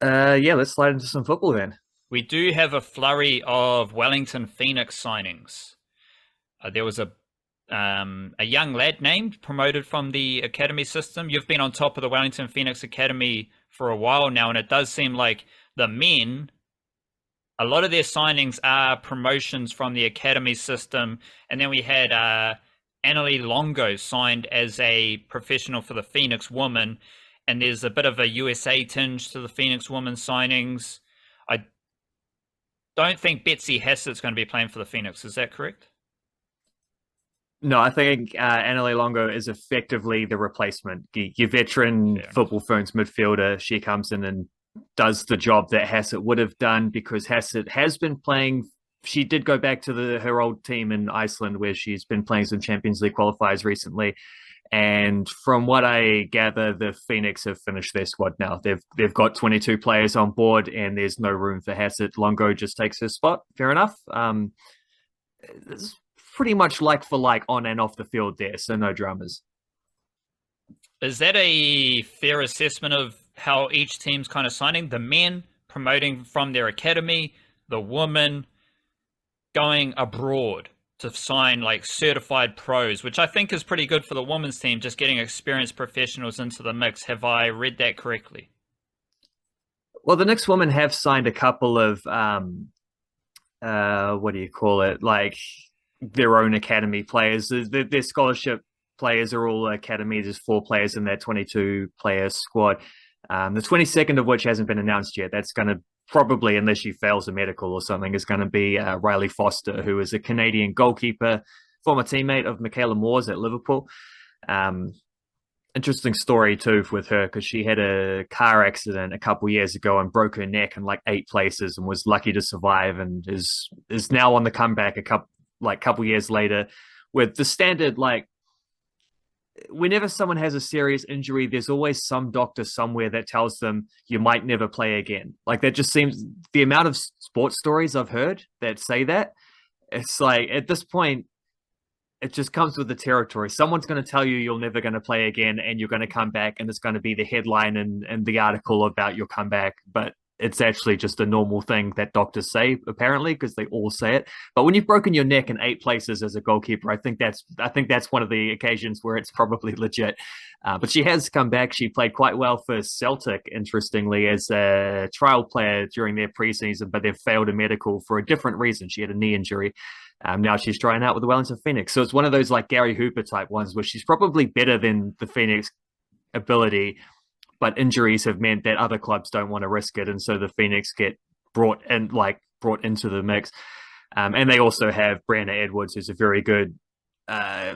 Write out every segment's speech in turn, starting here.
Yeah, let's slide into some football then. We do have a flurry of Wellington Phoenix signings. There was a young lad named promoted from the academy system. You've been on top of the Wellington Phoenix Academy for a while now, and it does seem like the men, a lot of their signings are promotions from the academy system. And then we had Annalie Longo signed as a professional for the Phoenix woman, and there's a bit of a USA tinge to the Phoenix woman signings. I don't think Betsy Hassett's going to be playing for the Phoenix. Is that correct? No, I think Annalie Longo is effectively the replacement. Your veteran Fair enough. football Ferns midfielder, she comes in and does the job that Hassett would have done because Hassett has been playing. She did go back to her old team in Iceland where she's been playing some Champions League qualifiers recently. And from what I gather, the Phoenix have finished their squad now. They've got 22 players on board, and there's no room for Hassett. Longo just takes her spot. Fair enough. It's pretty much like for like on and off the field there, so no dramas. Is that a fair assessment of how each team's kind of signing? The men promoting from their academy, the women going abroad to sign like certified pros, which I think is pretty good for the women's team, just getting experienced professionals into the mix. Have I read that correctly? Well, the next women have signed a couple of what do you call it? Like their own academy players. Their scholarship players are all academy. There's 4 players in that 22 player squad. The 22nd of which hasn't been announced yet. That's going to probably, unless she fails a medical or something, is going to be Riley Foster, who is a Canadian goalkeeper, former teammate of Michaela Moore's at Liverpool. Um, Interesting story too with her because she had a car accident a couple years ago and broke her neck in like 8 places and was lucky to survive and is now on the comeback a couple years later with the standard like whenever someone has a serious injury, there's always some doctor somewhere that tells them you might never play again. Like that just seems the amount of sports stories I've heard that say that. It's like at this point, it just comes with the territory. Someone's going to tell you you're never going to play again and you're going to come back, and it's going to be the headline and the article about your comeback. But it's actually just a normal thing that doctors say, apparently, because they all say it. But when you've broken your neck in 8 places as a goalkeeper, I think that's one of the occasions where it's probably legit. But she has come back. She played quite well for Celtic, interestingly, as a trial player during their preseason, but they've failed a medical for a different reason. She had a knee injury. Now she's trying out with the Wellington Phoenix. So it's one of those like Gary Hooper type ones where she's probably better than the Phoenix ability, but injuries have meant that other clubs don't want to risk it, and so the Phoenix get brought into the mix. And they also have Brianna Edwards, who's a very good. Uh,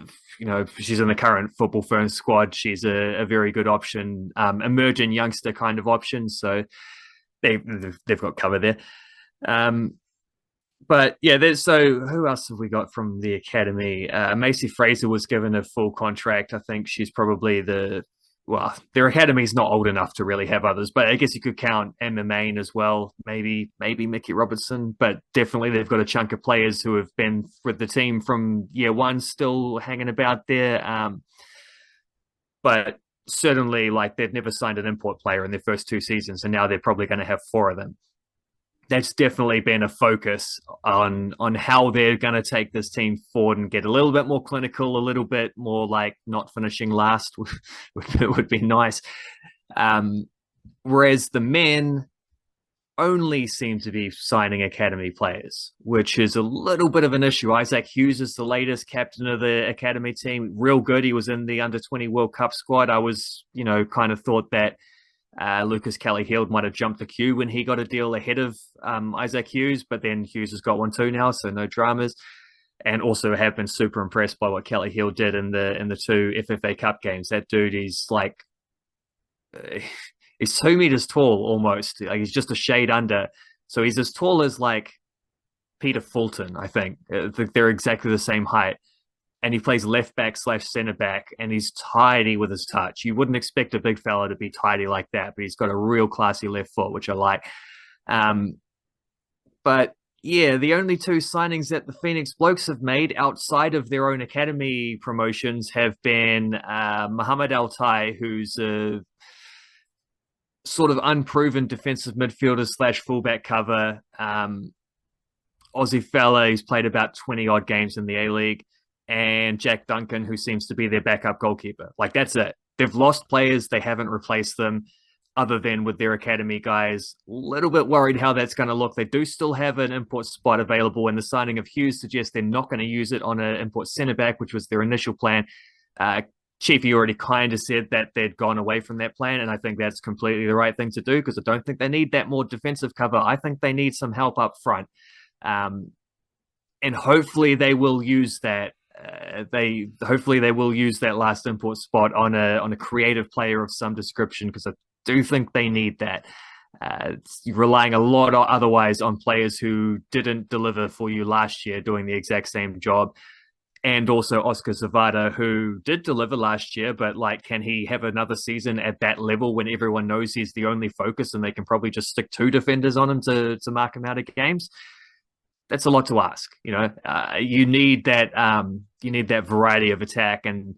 she's in the current Football Ferns squad. She's a very good option, emerging youngster kind of option. So they've got cover there. Um, but yeah, so who else have we got from the academy? Macy Fraser was given a full contract. I think she's probably their academy's not old enough to really have others, but I guess you could count Emma Main as well, maybe Mickey Robertson, but definitely they've got a chunk of players who have been with the team from year one still hanging about there. But certainly, like they've never signed an import player in their first 2 seasons, and now they're probably going to have 4 of them. That's definitely been a focus on how they're going to take this team forward and get a little bit more clinical, a little bit more like not finishing last would be nice. Whereas the men only seem to be signing academy players, which is a little bit of an issue. Isaac Hughes is the latest captain of the academy team. Real good. He was in the under 20 World Cup squad. I was, kind of thought that Lucas Kelly Hield might have jumped the queue when he got a deal ahead of Isaac Hughes, but then Hughes has got one too now, so no dramas. And also have been super impressed by what Kelly Hield did in the 2 FFA Cup games. That dude, he's like he's 2 meters tall almost. Like he's just a shade under, so he's as tall as like Peter Fulton. I think they're exactly the same height, and he plays left back / center back, and he's tidy with his touch. You wouldn't expect a big fella to be tidy like that, but he's got a real classy left foot, which I like. But yeah, the only 2 signings that the Phoenix Blokes have made outside of their own academy promotions have been Muhammad Al Tai, who's a sort of unproven defensive midfielder slash fullback cover. Aussie fella who's played about 20 odd games in the A-League, and Jack Duncan, who seems to be their backup goalkeeper. Like, that's it. They've lost players. They haven't replaced them other than with their academy guys. A little bit worried how that's going to look. They do still have an import spot available, and the signing of Hughes suggests they're not going to use it on an import centre-back, which was their initial plan. Chiefy already kind of said that they'd gone away from that plan, and I think that's completely the right thing to do, because I don't think they need that more defensive cover. I think they need some help up front. And hopefully they will use that. Hopefully they will use that last import spot on a creative player of some description, because I do think they need that. Relying a lot otherwise on players who didn't deliver for you last year doing the exact same job. And also Oscar Zavada, who did deliver last year, but like, can he have another season at that level when everyone knows he's the only focus and they can probably just stick 2 defenders on him to mark him out of games? That's a lot to ask. You need that variety of attack. And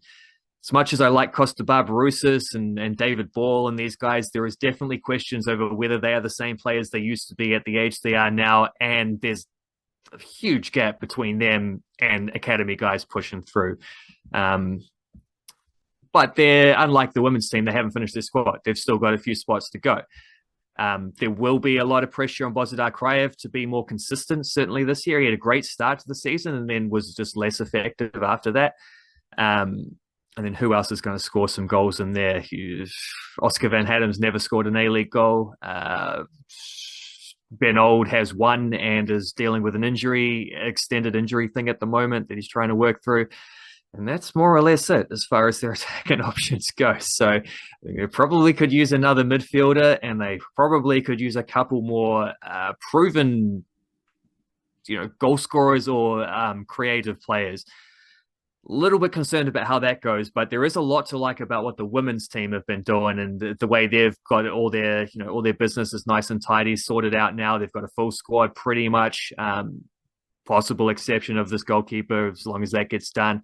as much as I like Costa Barbarouses and David Ball and these guys, there is definitely questions over whether they are the same players they used to be at the age they are now. And there's a huge gap between them and academy guys pushing through. But they're, unlike the women's team, they haven't finished their squad. They've still got a few spots to go. There will be a lot of pressure on Bozidar Kraev to be more consistent. Certainly this year, he had a great start to the season and then was just less effective after that. And then who else is going to score some goals in there? Oscar Van Hattem's never scored an A-League goal. Ben Old has one and is dealing with an extended injury thing at the moment that he's trying to work through. And that's more or less it as far as their attacking options go. So they probably could use another midfielder, and they probably could use a couple more proven, goal scorers or creative players. A little bit concerned about how that goes, but there is a lot to like about what the women's team have been doing, and the way they've got all their business is nice and tidy, sorted out now. They've got a full squad pretty much, possible exception of this goalkeeper, as long as that gets done.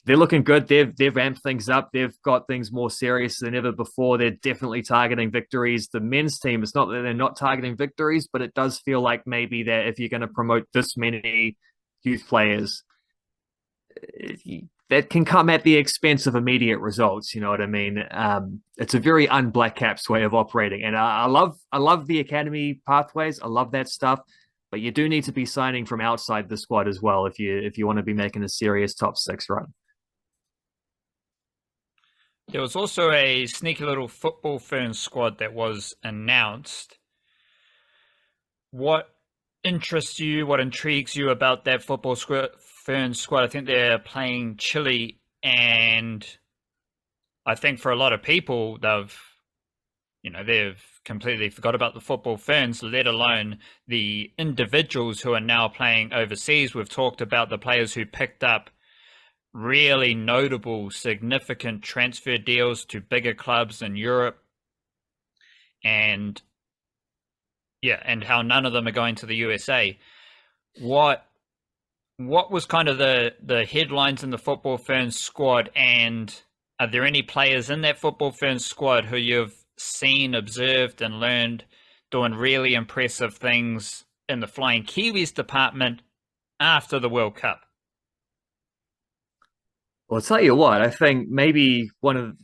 They're looking good. They've amped things up. They've got things more serious than ever before. They're definitely targeting victories. The men's team, it's not that they're not targeting victories, but it does feel like maybe that if you're going to promote this many youth players, that can come at the expense of immediate results. You know what I mean? It's a very un-Black Caps way of operating. And I love the academy pathways. I love that stuff. But you do need to be signing from outside the squad as well if you want to be making a serious top 6 run. There was also a sneaky little football Ferns squad that was announced. What interests you? What intrigues you about that football Ferns squad? I think they're playing Chile, and I think for a lot of people, they've completely forgot about the football Ferns, let alone the individuals who are now playing overseas. We've talked about the players who picked up really notable, significant transfer deals to bigger clubs in Europe, and how none of them are going to the USA. What was kind of the headlines in the football Ferns squad, and are there any players in that football Ferns squad who you've seen, observed, and learned doing really impressive things in the Flying Kiwis department after the World Cup? Well, I'll tell you what, I think maybe one of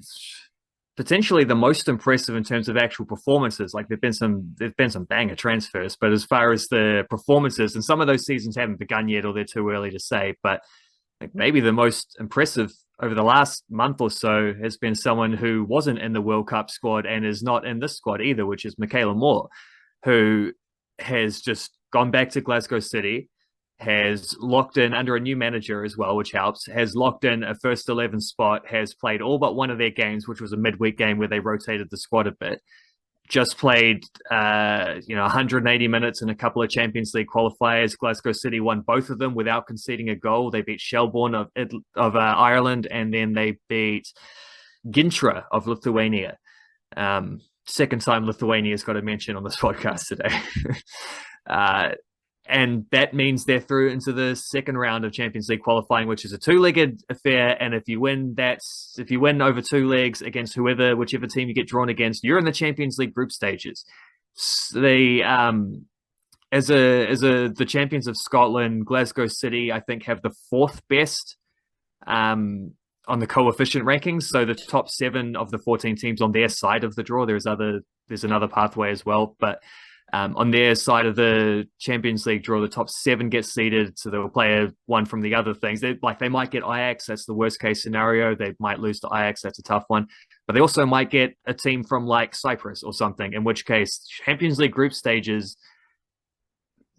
potentially the most impressive in terms of actual performances. Like there've been some banger transfers, but as far as the performances, and some of those seasons haven't begun yet, or they're too early to say, but like maybe the most impressive over the last month or so has been someone who wasn't in the World Cup squad and is not in this squad either, which is Michaela Moore, who has just gone back to Glasgow City, has locked in under a new manager as well, which helps, has locked in a first 11 spot, has played all but one of their games, which was a midweek game where they rotated the squad a bit, just played 180 minutes in a couple of Champions League qualifiers. Glasgow City won both of them without conceding a goal. They beat Shelbourne of Ireland, and then they beat Gintra of Lithuania. Second time Lithuania's got a mention on this podcast today. and that means they're through into the second round of Champions League qualifying, which is a two-legged affair. And if you win, if you win over two legs against whichever team you get drawn against, you're in the Champions League group stages. The the champions of Scotland, Glasgow City, I think, have the fourth best on the coefficient rankings. So the top 7 of the 14 teams on their side of the draw. There's another pathway as well, but on their side of the Champions League draw, the top 7 get seeded, so they'll play one from the other things. They might get Ajax, that's the worst case scenario. They might lose to Ajax, that's a tough one. But they also might get a team from like Cyprus or something, in which case Champions League group stages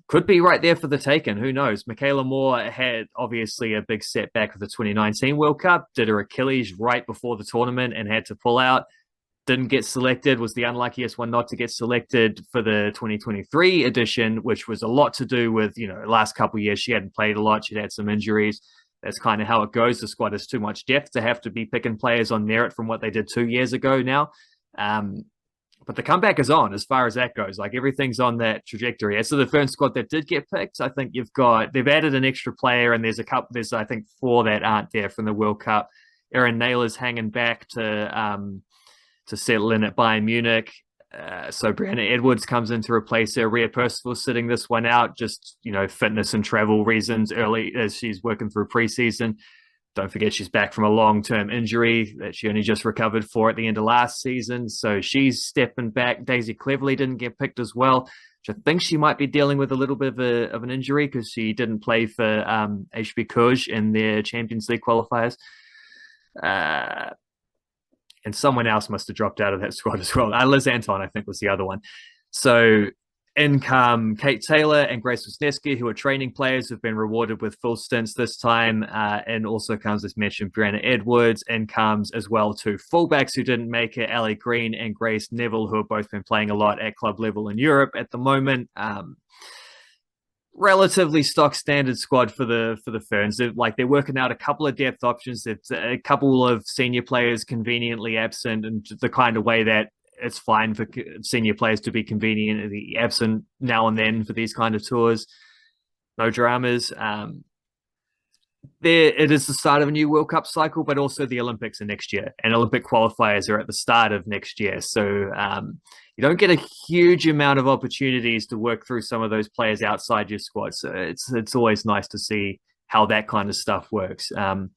could be right there for the taking. Who knows? Michaela Moore had obviously a big setback with the 2019 World Cup, did her Achilles right before the tournament and had to pull out. Didn't get selected, was the unluckiest one not to get selected for the 2023 edition, which was a lot to do with, last couple of years she hadn't played a lot. She'd had some injuries. That's kind of how it goes. The squad has too much depth to have to be picking players on merit from what they did 2 years ago now. But the comeback is on as far as that goes. Like, everything's on that trajectory. As to the Ferns squad that did get picked, I think they've added an extra player, and there's I think 4 that aren't there from the World Cup. Erin Naylor's hanging back to settle in at Bayern Munich. So Brianna Edwards comes in to replace her. Rhea Percival's sitting this one out, just, fitness and travel reasons early as she's working through preseason. Don't forget she's back from a long-term injury that she only just recovered for at the end of last season. So she's stepping back. Daisy Cleverley didn't get picked as well, which I think she might be dealing with a little bit of an injury because she didn't play for HB Kuj in their Champions League qualifiers. And someone else must have dropped out of that squad as well. Liz Anton, I think, was the other one. So in come Kate Taylor and Grace Wisniewski, who are training players, who've been rewarded with full stints this time. And also comes, as mentioned, Brianna Edwards, and comes as well 2 fullbacks who didn't make it, Ali Green and Grace Neville, who have both been playing a lot at club level in Europe at the moment. Relatively stock standard squad for the Ferns. They're working out a couple of depth options. It's a couple of senior players conveniently absent, and the kind of way that it's fine for senior players to be conveniently absent now and then for these kind of tours. No dramas. It is the start of a new World Cup cycle, but also the Olympics are next year, and Olympic qualifiers are at the start of next year. So you don't get a huge amount of opportunities to work through some of those players outside your squad. So it's always nice to see how that kind of stuff works. Let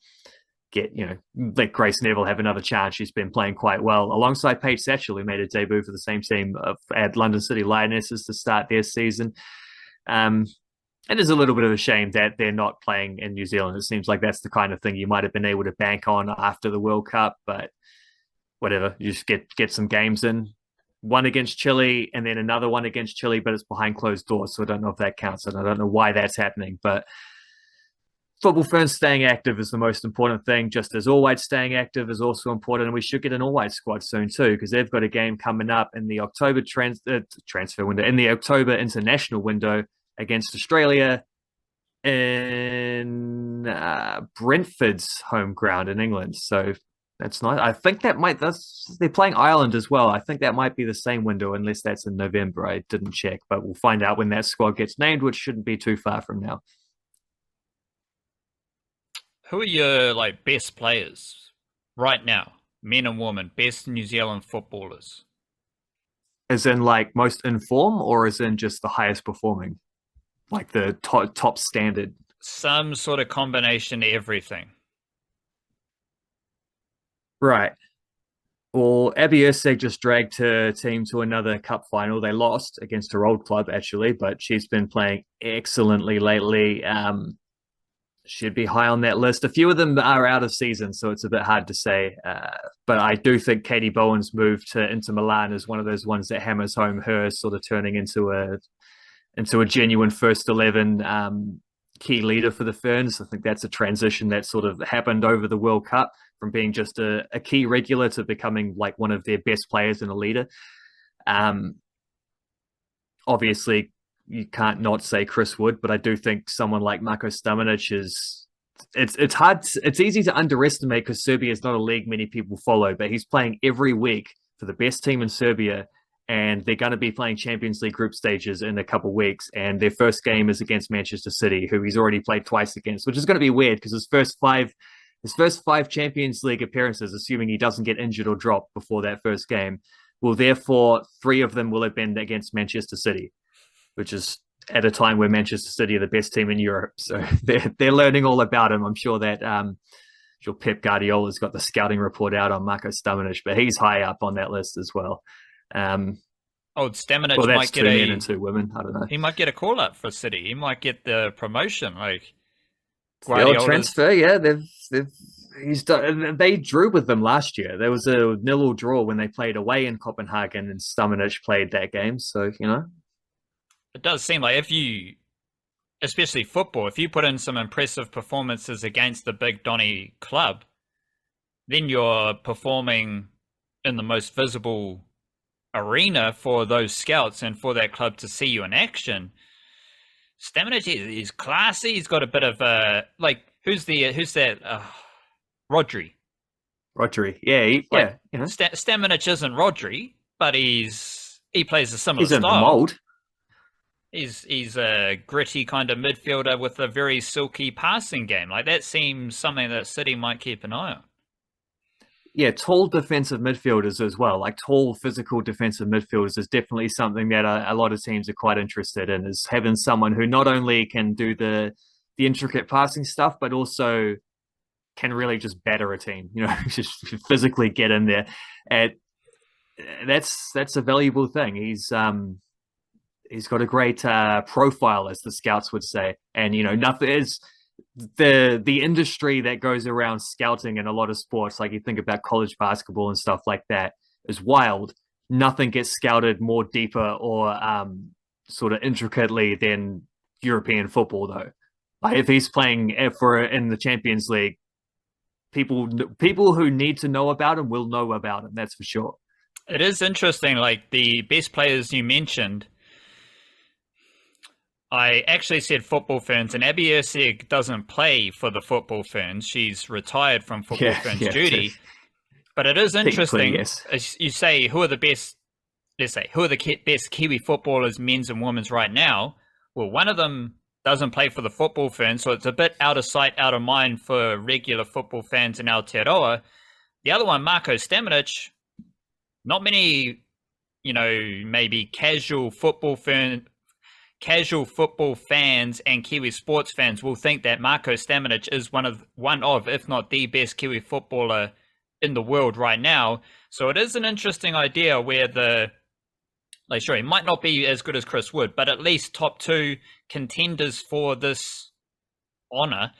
Grace Neville have another chance. She's been playing quite well alongside Paige Satchel, who made a debut for the same team at London City Lionesses to start their season. It is a little bit of a shame that they're not playing in New Zealand. It seems like that's the kind of thing you might have been able to bank on after the World Cup, but whatever. You just get some games in. One against Chile and then another one against Chile, but it's behind closed doors, so I don't know if that counts, and I don't know why that's happening. But Football Ferns staying active is the most important thing, just as All White staying active is also important, and we should get an All White squad soon too, because they've got a game coming up in the October transfer window, in the October international window against Australia in Brentford's home ground in England. So that's nice. I think they're playing Ireland as well. I think that might be the same window, unless that's in November. I didn't check, but we'll find out when that squad gets named, which shouldn't be too far from now. Who are your best players right now, men and women, best New Zealand footballers? As in most in form, or as in just the highest performing? Like the top standard? Some sort of combination of everything. Right. Well, Abby Erceg just dragged her team to another cup final. They lost against her old club, actually, but she's been playing excellently lately. Should be high on that list. A few of them are out of season, so it's a bit hard to say. But I do think Katie Bowen's move to Inter Milan is one of those ones that hammers home her sort of turning into a genuine first 11 key leader for the Ferns. I think that's a transition that sort of happened over the World Cup, from being just a key regular to becoming one of their best players and a leader. Obviously, you can't not say Chris Wood, but I do think someone like Marko Stamenic it's hard. It's easy to underestimate because Serbia is not a league many people follow, but he's playing every week for the best team in Serbia and they're going to be playing Champions League group stages in a couple of weeks. And their first game is against Manchester City, who he's already played twice against, which is going to be weird because his first five Champions League appearances, assuming he doesn't get injured or drop before that first game, will therefore three of them will have been against Manchester City, which is at a time where Manchester City are the best team in Europe. So they're learning all about him. I'm sure that sure Pep Guardiola's got the scouting report out on Marko Stamenic, but he's high up on that list as well. Stamenic well, that's might get two men and two women. I don't know. He might get a call up for City. He might get the promotion. Like The old transfer, yeah. They drew with them last year. There was a 0-0 draw when they played away in Copenhagen, and Stamenic played that game. So it does seem like especially football, if you put in some impressive performances against the big Donny club, then you're performing in the most visible arena for those scouts and for that club to see you in action. Stamenic is classy. He's got a bit of who's that? Rodri. Rodri, yeah. Stamenic isn't Rodri, but he plays a similar style. He's in the mold. He's a gritty kind of midfielder with a very silky passing game. Like that seems something that City might keep an eye on. Yeah, tall defensive midfielders as well. Like tall physical defensive midfielders is definitely something that a lot of teams are quite interested in, is having someone who not only can do the intricate passing stuff, but also can really just batter a team, just physically get in there. And that's a valuable thing. He's got a great profile, as the scouts would say. And, nothing is the industry that goes around scouting in a lot of sports, like you think about college basketball and stuff like that, is wild. Nothing gets scouted more deeper or sort of intricately than European football, though. Like if he's playing in the Champions League, people who need to know about him will know about him. That's for sure. It is interesting. Like the best players you mentioned, I actually said Football Ferns, and Abby Erceg doesn't play for the Football Ferns. She's retired from Football Ferns duty. But it is interesting. Yes. As you say, who are the best? Let's say, who are the best Kiwi footballers, men's and women's, right now? Well, one of them doesn't play for the Football Ferns, so it's a bit out of sight, out of mind for regular football fans in Aotearoa. The other one, Marko Stamenic, not many, maybe casual football fans and Kiwi sports fans will think that Marko Stamenic is one of, if not the best Kiwi footballer in the world right now. So it is an interesting idea where he might not be as good as Chris Wood, but at least top two contenders for this honor.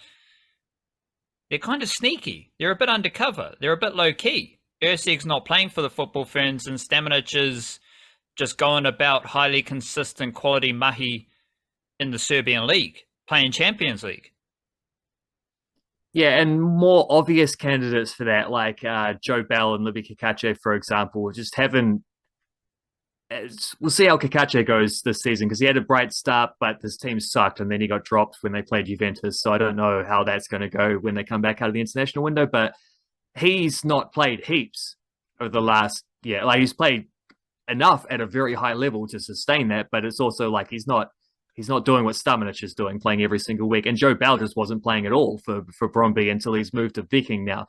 They're kind of sneaky. They're a bit undercover. They're a bit low key. Erceg's not playing for the Football Ferns, and Stamenic is just going about highly consistent quality mahi in the Serbian league, playing Champions League. Yeah, and more obvious candidates for that, like Joe Bell and Libby Kakache, for example, just haven't. We'll see how Kakache goes this season, because he had a bright start, but this team sucked, and then he got dropped when they played Juventus. So I don't know how that's going to go when they come back out of the international window. But he's not played heaps over the last year. Like he's played enough at a very high level to sustain that, but it's also like he's not doing what Stamenic is doing, playing every single week. And Joe Bell just wasn't playing at all for Brøndby until he's moved to Viking now.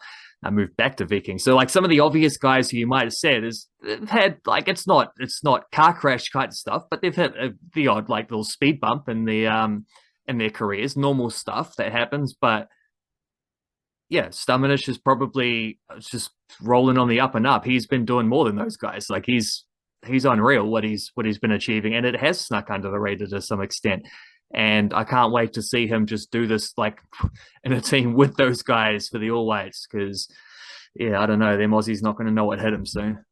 Moved back to Viking. So like some of the obvious guys who you might have said is they've had like it's not car crash kind of stuff, but they've had the odd like little speed bump in their careers, normal stuff that happens. But yeah, Stamenic is probably just rolling on the up and up. He's been doing more than those guys. Like he's unreal what he's been achieving, and it has snuck under the radar to some extent. And I can't wait to see him just do this like in a team with those guys for the All Whites, because, yeah, I don't know, them Aussies not going to know what hit him soon.